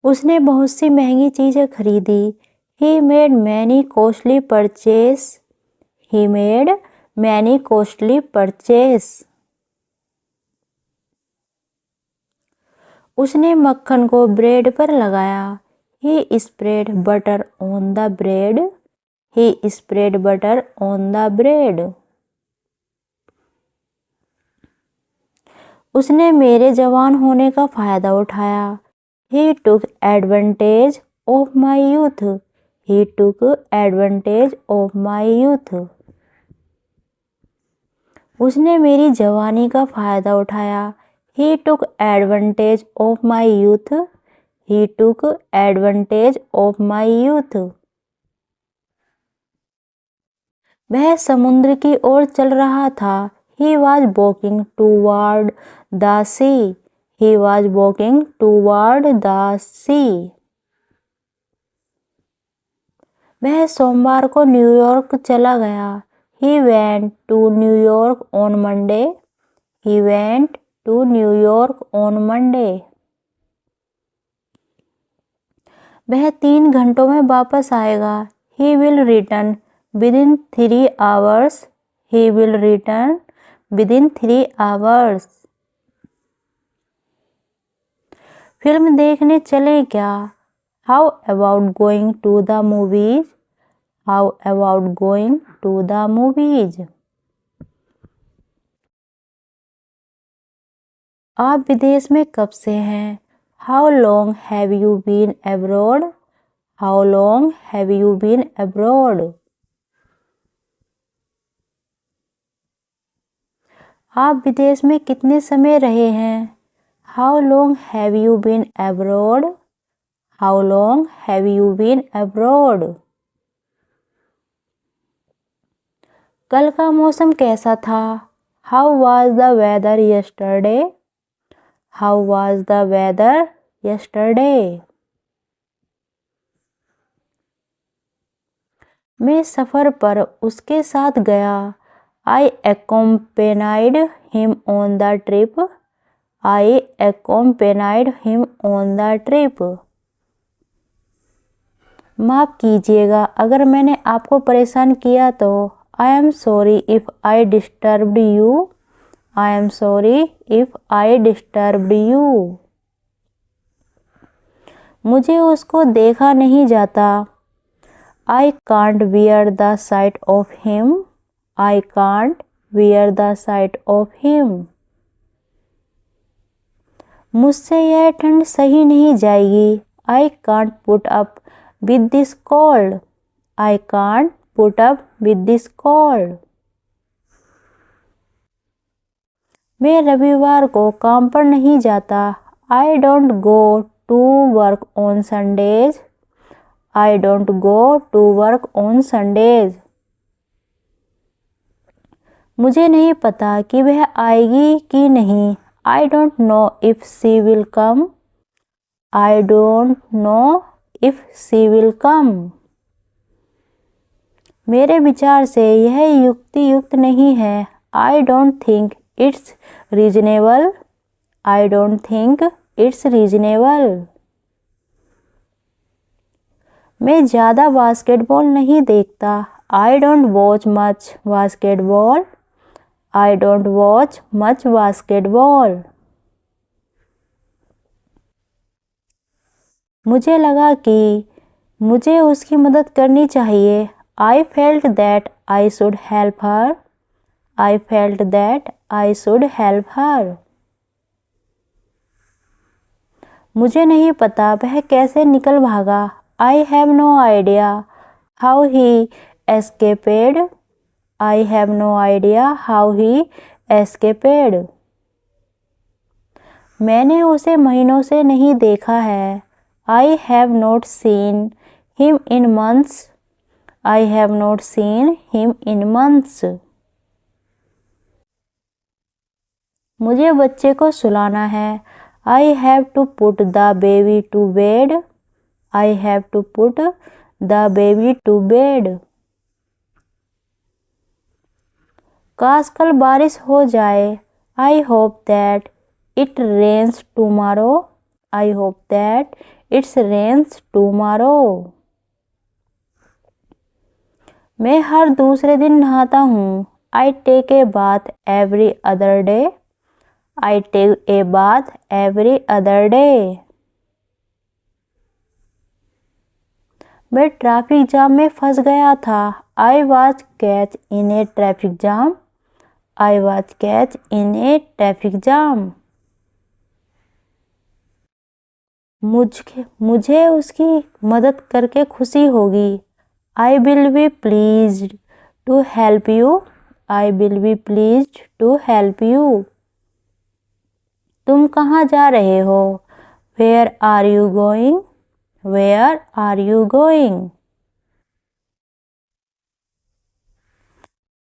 उसने बहुत सी महंगी चीजें खरीदी। He made many costly purchase. He made many costly purchase. उसने मक्खन को ब्रेड पर लगाया। He spread butter on the bread. He spread butter on the bread. उसने मेरे जवान होने का फायदा उठाया। He took advantage of my youth. He took advantage of my youth. उसने मेरी जवानी का फायदा उठाया। He took advantage of my youth. He took advantage of my youth. वह समुद्र की ओर चल रहा था। He was walking toward the sea. He was walking toward the sea. वह सोमवार को न्यूयॉर्क चला गया। He went to New York on Monday. He went to New York on Monday. वह 3 घंटों में वापस आएगा। He will return within 3 hours. He will return within 3 hours. Film देखने चलें क्या? How about going to the movies? How about going to the movies? आप विदेश में कब से हैं? How long have you been abroad? How long have you been abroad? आप विदेश में कितने समय रहे हैं? How long have you been abroad? How long have you been abroad? कल का मौसम कैसा था? How was the weather yesterday? How was the weather yesterday? मैं सफर पर उसके साथ गया। I accompanied him on the trip. I accompanied him on the trip. माफ कीजिएगा अगर मैंने आपको परेशान किया तो। I am sorry if I disturbed you. I am sorry if I disturbed you. मुझे उसको देखा नहीं जाता। I can't bear the sight of him. I can't bear the sight of him. मुझसे यह ठंड सही नहीं जाएगी। I can't put up with this cold. I can't put up with this cold. मैं रविवार को काम पर नहीं जाता। I don't go to work on Sundays. I don't go to work on Sundays. मुझे नहीं पता कि वह आएगी कि नहीं। I don't know if she will come. I don't know if she will come. मेरे विचार से यह युक्ति युक्त नहीं है। I don't think it's reasonable. I don't think it's reasonable. मैं ज़्यादा बास्केटबॉल नहीं देखता। I don't watch much basketball. I don't watch much basketball. मुझे लगा कि मुझे उसकी मदद करनी चाहिए। I felt that I should help her. I felt that I should help her. मुझे नहीं पता वह कैसे निकल भागा। I have no idea how he escaped. I have no idea how he escaped. मैंने उसे महीनों से नहीं देखा है। I have not seen him in months. I have not seen him in months. मुझे बच्चे को सुलाना है। I have to put the baby to bed. I have to put the baby to bed. काश कल बारिश हो जाए। I hope that it rains tomorrow. I hope that it's rains tomorrow. मैं हर दूसरे दिन नहाता हूँ। I take a bath every other day. I take a bath every other day. मैं ट्रैफिक जाम में फंस गया था। I was catch in a traffic jam. I was catch in a traffic jam. मुझे उसकी मदद करके खुशी होगी। I will be pleased to help you. I will be pleased to help you. तुम कहाँ जा रहे हो? Where are you going? Where are you going?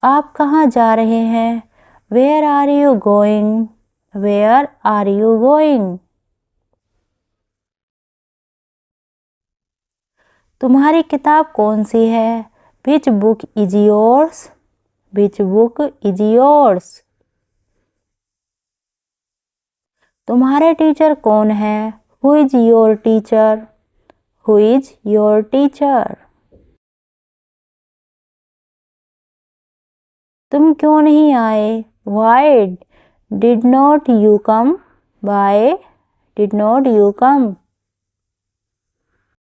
आप कहाँ जा रहे हैं? Where are you going? Where are you going? तुम्हारी किताब कौन सी है? Which book is yours? Which book is yours? तुम्हारे टीचर कौन है? Who is your teacher? Who is your teacher? तुम क्यों नहीं आए? Why did not you come? Why did not you come?